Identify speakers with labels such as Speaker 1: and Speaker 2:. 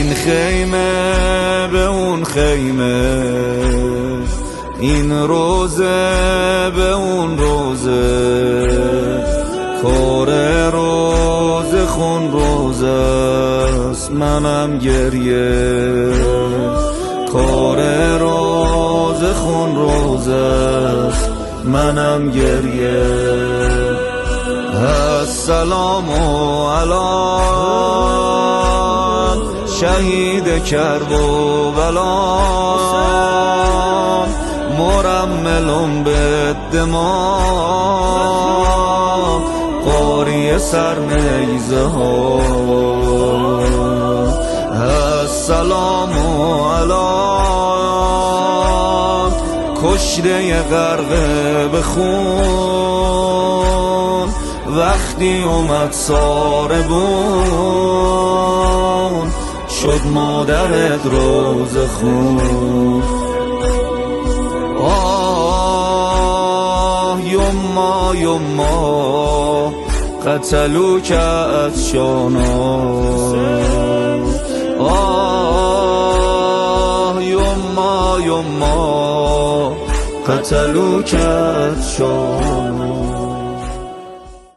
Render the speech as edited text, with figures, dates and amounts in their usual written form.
Speaker 1: این خیمه به اون خیمه، این روزه به اون روزه، کار روز خون روزه است منم گریه، کار روز خون روزه است منم گریه. السلام علی شهید کربلا، مرمل بالدماء، قاری سرنیزه ها. السلام علی کشته غرق به خون، وقتی اومد ساربون شد مادرت روز خون. آه یما یما قتلوک از شانا، آه یما یما قتلوک از شانا.